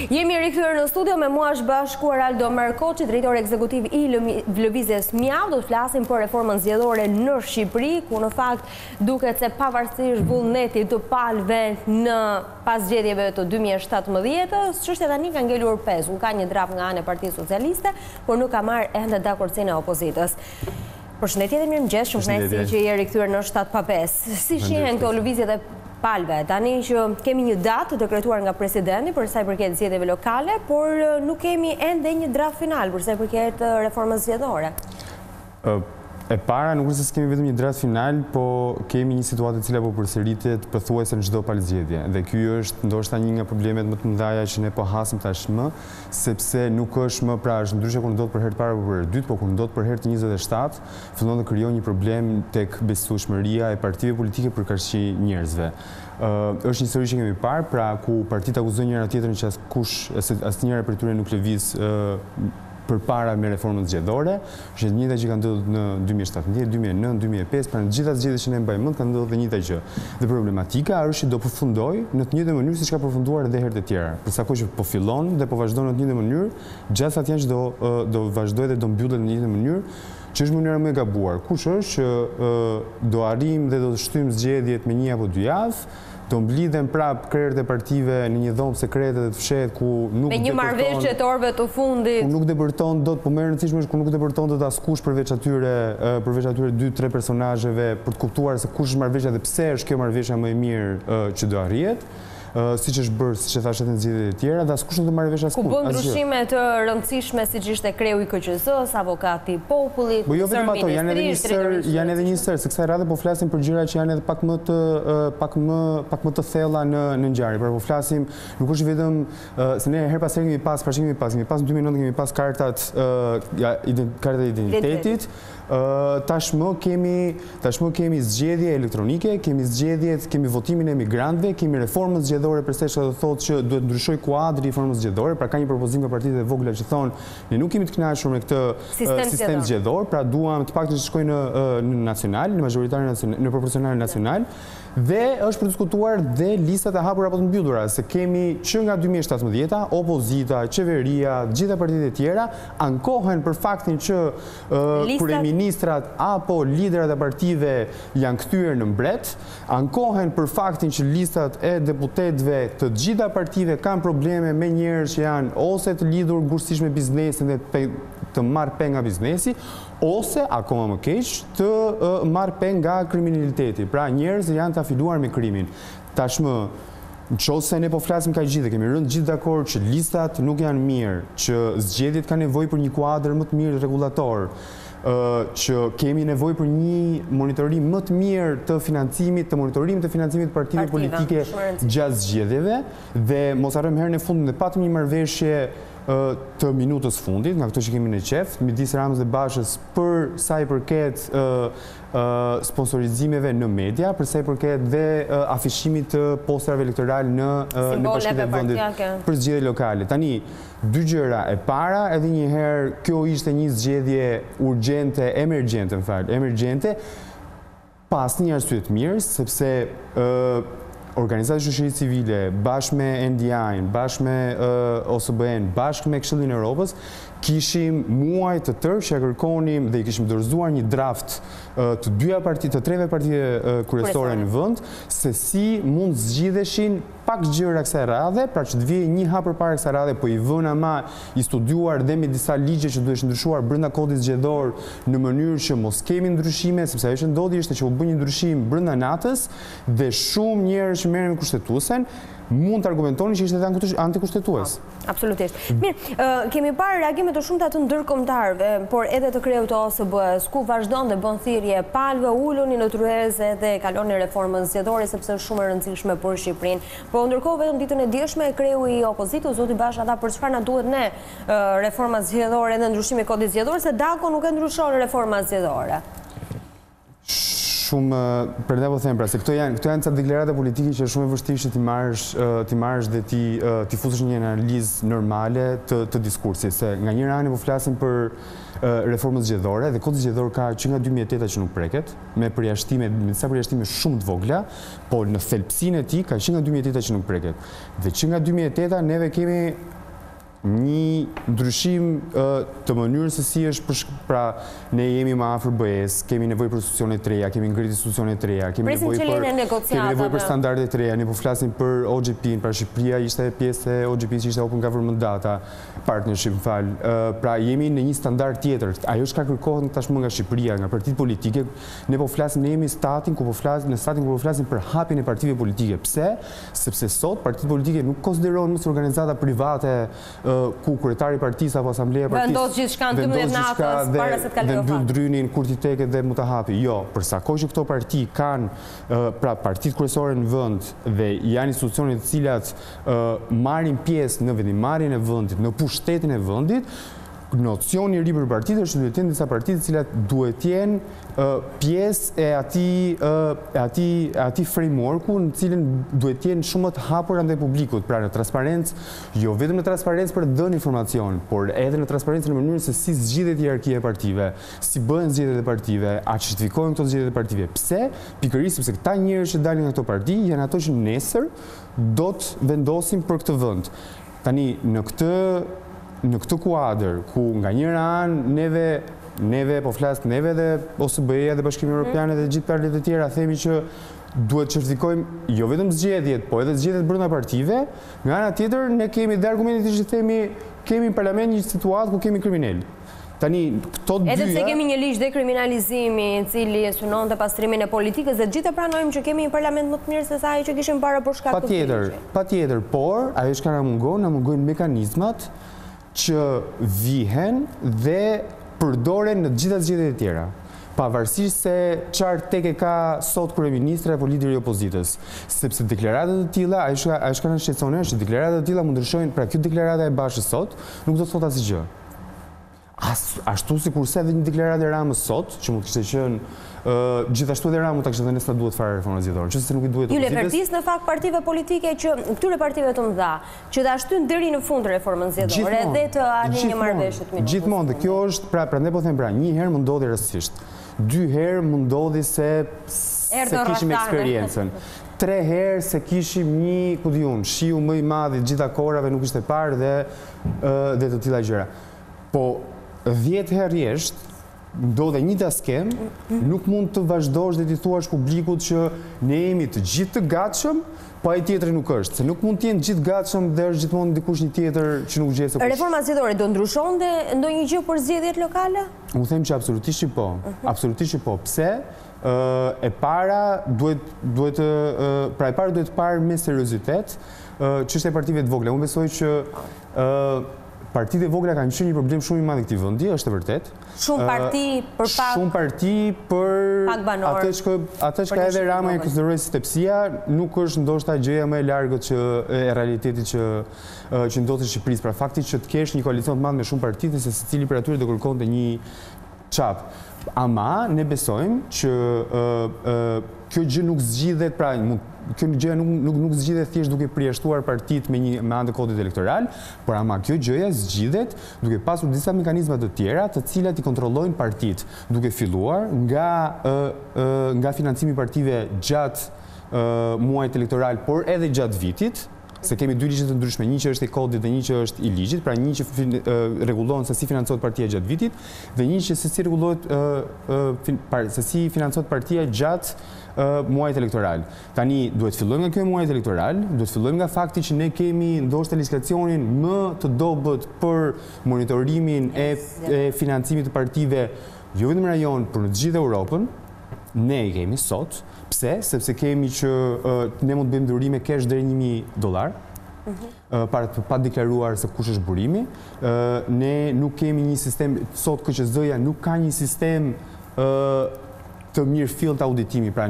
Jemi rikthyer në studio, me mua është bashkuar Aldo Markoçi, drejtori ekzekutiv i lëvizjes Mjau. Do të flasim për reformën zgjedhore në Shqipëri, ku në fakt duket se pavarësisht vullnetit të palëve në pas zgjedhjeve të 2017, çështja tani ka ngelur pes, ku ka një drap nga ana e Partisë Socialiste, por nuk ka marrë ende dakordsinë e opozitës. Përshëndetje dhe mirëmëngjes, shumë kënaqësi që je rikthyer në 7:05. Si shihen këto lëvizjet e palëve? Tani që kemi një datë dekretuar nga presidenti për sa i përket zgjedhjeve lokale, por nuk kemi ende një draft final për sa i përket reformës zgjedhore. E para, nuk është se kemi vetëm një draft final, po kemi një situatë e cila po përsëritet pothuajse në çdo palëzgjedhje. Dhe ky është ndoshta një nga problemet më të mëdha që ne po hasim tashmë, sepse nuk është më pra është ndryshe kur ndodhet për herë të parë apo për herë të dytë, po kur ndodhet për herë të 27, fillon të krijon një problem tek besueshmëria e partive politike për kaqësi njerëzve. Është një histori që kemi parë, pra ku partitë akuzojnë njëra tjetrën që asnjëra prej tyre nuk lëviz përpara me reformën zgjedhore, është e njëjta që ka ndodhur në 2017, 2009, 2005, pra në gjitha zgjedhjet që ne mbajmë mend ka ndodhur e njëjta gjë. Dhe problematika është që do përfundoj në të njëjtën mënyrë siç ka përfunduar edhe herët e tjera. Për sa kohë që po fillon dhe po vazhdon në të njëjtën mënyrë, gjatë atij që do vazhdojë dhe do mbyllet në të njëjtën mënyrë, që është mënyra më e gabuar. Kush është që do arrijmë dhe do të shtyjmë zgjedhjet me 1 apo 2 javë, do mblidhen prap krerët e partive në një dhomë sekrete dhe të fshehtë ku nuk me një marrëveshje të orëve të fundit. Ku nuk depërton dot, po më e rëndësishme është ku nuk depërton dot askush përveç atyre 2-3 personazheve për të kuptuar se kush është marrëveshja dhe pse është kjo marrëveshja më e mirë që do arrihet. Siç është bërë, siç e thashë në zgjedhjet e tjera, dhe askush nuk do marrë vesh askush. Ku bën ndryshime të rëndësishme siç ishte kreu i KQZ-s, avokati i popullit, po jo vetëm ato, janë edhe një sër, se kësaj radhe po flasim për gjëra që janë edhe pak më të thella në ngjarje. Por po flasim, nuk është vetëm se ne her pas herë kemi pas 2009 kemi pas kartat e identitetit. Tashmë kemi zgjedhje elektronike, kemi votimin e emigrantëve, kemi reformën zgjedhore përse që do thotë që duhet ndryshoj kuadri i reformës zgjedhore, pra ka një propozim nga partitë e vogla që thonë ne nuk kemi të kënaqur me këtë sistem zgjedhor, pra duam të paktën të shkojnë në nacional, në majoritare nacional, në proporcional nacional. Dhe është për diskutuar dhe listat e hapura apo të mbyllura, se kemi që nga 2017, opozita, qeveria, gjitha partitë e tjera ankohen për faktin që kryeministrat apo liderat e partive janë kthyer në mbret, ankohen për faktin që listat e deputetëve të gjitha partive kanë probleme me njerëz që janë ose të lidhur ngushësisht me biznesin dhe të marrë peng nga biznesi, ose, akoma më keq, të marrë peng nga kriminaliteti. Pra njerëz janë të afiluar me krimin. Tashmë, nëse ne po flasim kaq gjithë, kemi rënë gjithë dakord që listat nuk janë mirë, që zgjedhjet kanë nevojë për një kuadër më të mirë rregullator, që kemi nevojë për një monitorim më të mirë të financimit, të monitorimit të financimit të partive politike gjatë zgjedhjeve, dhe mos harrojmë herën e fundit ne patëm një marrëveshje të minutës fundit, nga këto që kemi në qef, midis Ramës dhe Bashës për sa i përket sponsorizimeve në media, për sa i përket dhe afishimit të posterave elektoral në bashkitë e vendit për zgjedhje lokale. Tani, dy gjëra. E para, edhe një herë, kjo ishte një zgjedhje urgjente, emergjente, pas një arsye të mirë, sepse organizatat e shoqërisë civile, bashkë me NDI-n, bashkë me OSBE-n, bashkë me Këshillin e Evropës, kishim muaj të tërë që kërkonim dhe i kishim dorëzuar një draft të 3 partive kryesore në vend, se si mund zgjidheshin pak gjëra kësaj radhe, pra që të vijë një hap përpara kësaj radhe, po i vënë ama i studiuar dhe me disa ligje që duhet ndryshuar brenda kodit zgjedhor në mënyrë që mos kemi ndryshime, sepse ajo që ndodhi ishte që u bë një ndryshim brenda natës dhe shumë njerëz që merren me kushtetuesen mund të argumentonin që ishte antikushtetues. Absolutisht. Mirë, kemi parë reagime të shumta të ndërkombëtarëve, por edhe të kreut të OSBE-s, ku vazhdon dhe bën thirrje palëve, uluni në tryezë dhe kaloni reformën zgjedhore sepse është shumë e rëndësishme për Shqipërinë. Po ndërkohë vetëm ditën e dieshme kreu i opozitës, zoti Basha, tha për çfarë na duhet ne reforma zgjedhore dhe ndryshimi i kodit zgjedhor, se dako nuk e ndryshon reforma zgjedhore. shumë, për ne po them, pra, se këto janë ca deklarata politike që është shumë e vështirë që ti marrësh dhe ti fusësh një analizë normale të diskursit, se nga një anë po flasim për reformën zgjedhore, dhe kodit zgjedhor ka që nga 2008 që nuk preket, me disa përjashtime shumë të vogla, por në thelbësinë e tij ka që nga 2008 që nuk preket. Dhe që nga 2008 neve kemi një ndryshim të mënyrës se si është, pra ne jemi më afër BE-s, kemi nevojë për institucione të reja, kemi ngritur institucione të reja, kemi nevojë për standarde të reja, ne po flasim për OGP-n, pra Shqipëria ishte pjesë e OGP-s që ishte Open Government Data Partnership, pra jemi në një standard tjetër. Ajo që ka kërkohet tashmë nga Shqipëria, nga partitë politike, ne jemi statin ku po flasim për hapjen e partive politike. Pse? Sepse sot partitë politike nuk konsiderohen më si organizata private ku kryetari i partisë apo asambleja e partisë vendos gjithçka në 12 natës para se të kalojë dhe mbyll drynin kur ti teket dhe mu ta hapi. Jo, për sa kohë që këto parti kanë, pra partitë kryesore në vend dhe janë institucione të cilat marrin pjesë në vendimarrjen e vendit, në pushtetin e vendit, nocioni i ri për partitë është duhet të jenë disa partitë të cilat duhet të jenë pjesë e atij frameworku në cilën duhet të jenë shumë të hapur ndaj publikut, pra në transparencë, jo vetëm në transparencë për të dhënë informacion, por edhe në transparencë në mënyrën se si zgjidhet hierarkia e partive, si bëhen zgjedhjet e partive, a justifikohen këto zgjedhjet e partive. Pse? Pikërisht sepse këta njerëz që dalin nga këto parti janë ato që nesër do të vendosin për këtë vend. Tani në këtë kuadër, ku nga njëra anë neve po flas neve dhe OSBE-ja dhe Bashkimi Evropian dhe gjithë partitë e tjera themi që duhet të certifikojmë jo vetëm zgjedhjet, po edhe zgjedhjet brenda partive, nga ana tjetër ne kemi dhe argumentin që themi kemi në parlament një situatë ku kemi kriminal. Tani këto dyja, edhe pse kemi një ligj dekriminalizimi i cili synonte pastrimin e politikës dhe gjithë pranojmë që kemi një parlament më të mirë se sa ai që kishim para për shkak të këtij. Patjetër, por ajo që na mungojnë mekanizmat që vihen dhe përdoren në gjitha zgjedhjet e tjera, pavarësisht se çfarë tek e ka sot kryeministri apo lideri i opozitës, sepse deklaratat e tilla, ajo që na shqetëson është që deklaratat e tilla mund ndryshojnë, pra kjo deklarata e Bashës sot nuk do të thotë asgjë. Ashtu sikurse edhe një deklaratë e Ramës sot, që mund të kishte qenë gjithashtu edhe Rama ta kishte thënë se duhet fare reforma zgjedhore, që se nuk i duhet opozitës. Ju lepertis në fakt partive politike që këtyre partive të mëdha, që ta shtyn deri në fund reformën zgjedhore dhe të arrijë një marrëveshje të mirë. Gjithmonë, dhe kjo është, pra ne po them, pra një herë më ndodhi rastësisht. 2 herë më ndodhi se kishim eksperiencën. 3 herë se kishim një, ku diun, shiu më i madh i gjitha kohërave nuk ishte parë dhe të tilla gjëra. Po 10 herë rresht ndodhe një taskem, nuk mund të vazhdosh dhe t'i thuash publikut që ne jemi të gjithë të gatshëm, po ai tjetri nuk është, se nuk mund të jenë gjithë gatshëm dhe është gjithmonë dikush një tjetër që nuk gjehet se kush. Reforma zgjedhore do ndryshonte ndonjë gjë për zgjedhjet lokale? Unë them që absolutisht që po. Absolutisht që po. Pse? E para duhet të parë me seriozitet çështja e partive të vogla. Unë besoj që partitë e vogla kanë qenë një problem shumë i madh i këtij vendi, është e vërtet. Shumë parti për atë që edhe Rama e konsideroi si tepsia, nuk është ndoshta gjëja më e largët e realitetit që ndodhet në Shqipëri. Pra fakti që të kesh një koalicion të madh me shumë parti dhe se secili prej atyre do kërkonte një çap. Ama ne besojmë që kjo gjë nuk zgjidhet, pra kjo gjë nuk zgjidhet thjesht duke përjashtuar partitë me anë të kodit elektoral, por ama kjo gjëja zgjidhet duke pasur disa mekanizma të tjera të cilat i kontrollojnë partitë, duke filluar nga financimi i partive gjatë muajit elektoral, por edhe gjatë vitit, se kemi 2 ligje të ndryshme, një që është i kodit dhe një që është i ligjit, pra një që rregullon se si financohet partia gjatë vitit dhe një që se si financohet partia gjatë muajit elektoral. Tani duhet fillojmë nga ky muaj elektoral, duhet fillojmë nga fakti që ne kemi ndoshta legjislacionin më të dobët për monitorimin e financimit të partive jo vetëm në rajon, por në të gjithë Europën. Ne i kemi sot. Pse? Sepse kemi që ne mund të bëjmë dhurime cash deri $1.000 pa deklaruar se kush është burimi. Ne nuk kemi një sistem, sot KQZ-ja nuk ka një sistem të mirë fill të auditimi. Pra,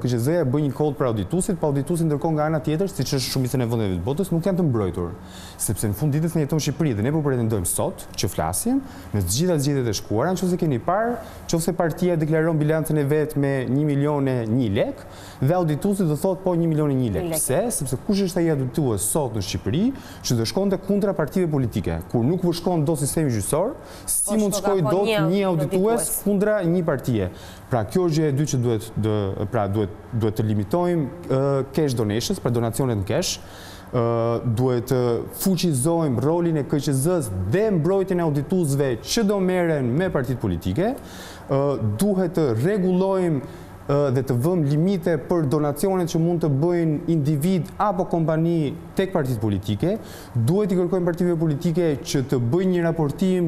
KQZ-ja bën një kod për auditusit, pa auditusit ndërkohë nga ana tjetër, siç është shumica e vendeve të botës, nuk janë të mbrojtur. Sepse në fund ditës ne jetojmë në Shqipëri dhe ne po pretendojmë sot që flasim me të gjitha zgjedhjet e shkuara, nëse keni parë, nëse partia deklaron bilancën e vet me 1.000.001 lek dhe audituesi do thotë po 1.000.001 lek. Pse? Sepse kush është ai auditues sot në Shqipëri që do shkonte kundra partive politike, kur nuk shkon do sistemi gjyqësor, si mund të shkojë dot një auditues kundra një partie. Pra kjo është gjë e dytë që duhet të limitojmë cash donations, pra donacionet në cash. Duhet të fuqizojmë rolin e KQZ-s dhe mbrojtjen e audituesve që do merren me partitë politike. Duhet të rregullojmë dhe të vëmë limite për donacionet që mund të bëjnë individ apo kompani tek partitë politike. Duhet i kërkojmë partive politike që të bëjnë një raportim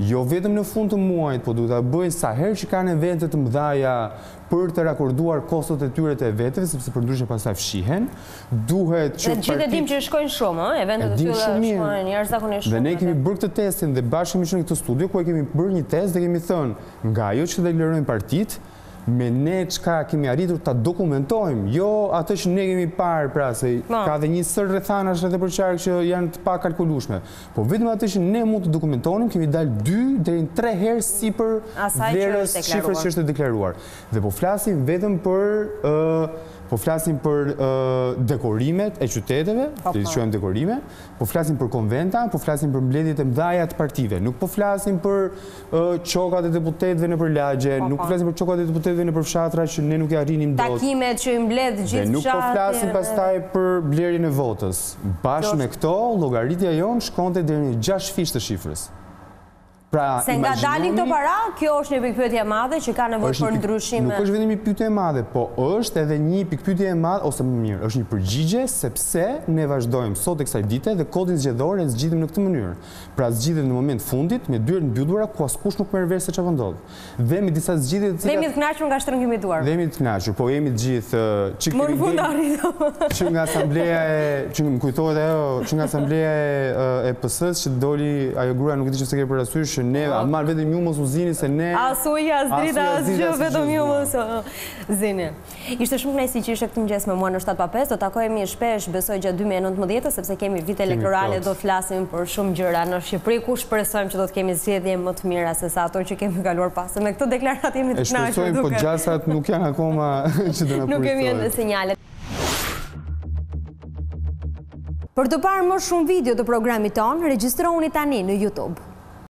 jo vetëm në fund të muajit, po duhet ta bëjnë sa herë që kanë evente të mëdha për të rakorduar kostot e tyre të eveteve, sepse përndryshe pastaj fshihen. Duhet që gjithë e dim që shkojnë shumë, eventet e tyre shkojnë jashtëzakonisht shumë. Dhe ne kemi bërë këtë testin dhe bashkë kemi qenë në këtë studio ku kemi bërë një test dhe kemi thënë nga ajo që deklarojnë partitë, me ne çka kemi arritur ta dokumentojmë, jo atë që ne kemi parë, pra se ka dhe një sër rrethanash edhe për qark që janë të pakalkulueshme. Po vetëm atë që ne mund të dokumentojmë, kemi dalë 2 deri në 3 herë sipër vlerës shifrës që është deklaruar. Dhe po flasim vetëm për dekorimet e qyteteve, të quajmë dekorime, po flasim për konventa, po flasim për mbledhjet e mëdha të partive, nuk po flasim për çokat e deputetëve nëpër lagje, nuk po flasim për çokat e deputetëve nëpër fshatra që ne nuk i arrinim dot. Takimet që i mbledh gjithë fshatë. Dhe nuk po flasim pastaj për blerjen e votës. Bashkë me këto, llogaritja jonë shkonte deri në 6 fish të shifrës. Se nga dalin këto para, kjo është një pikpyetje e madhe që ka nevojë për ndryshime. Nuk është vetëm një pikpyetje e madhe, po është edhe një pikpyetje e madhe, ose më mirë, është një përgjigje sepse ne vazhdojmë sot e kësaj dite dhe kodin zgjedhor e zgjidhim në këtë mënyrë. Pra zgjidhet në moment fundit me dyert mbyllura ku askush nuk merr vesh se çfarë ndodh. Dhe me disa zgjidhje të cilat jemi të kënaqur nga shtrëngimi i duar. Jemi të kënaqur, po jemi të gjithë që nga asambleja që më kujtohet ajo, që nga asambleja e PS-s që doli ajo gruaja, nuk e di nëse ke parasysh, ne marr vetëm ju mos u zini se ne as uja as drita as gjë, vetëm ju mos zini. Ishte shumë kënaqësi që ishe këtu mëngjes me mua në 7:05. Do takohemi shpesh, besoj gjatë 2019 sepse kemi vite elektorale, do flasim për shumë gjëra në Shqipëri, ku shpresojmë që do të kemi zgjedhje më të mira se sa ato që kemi kaluar pas. Me këtë deklaratë jemi të kënaqur. Shpresojmë, po gjasat nuk janë akoma që do na pritoj. Nuk kemi ende sinjale. Për të parë më shumë video të programit ton, regjistrohuni tani në YouTube.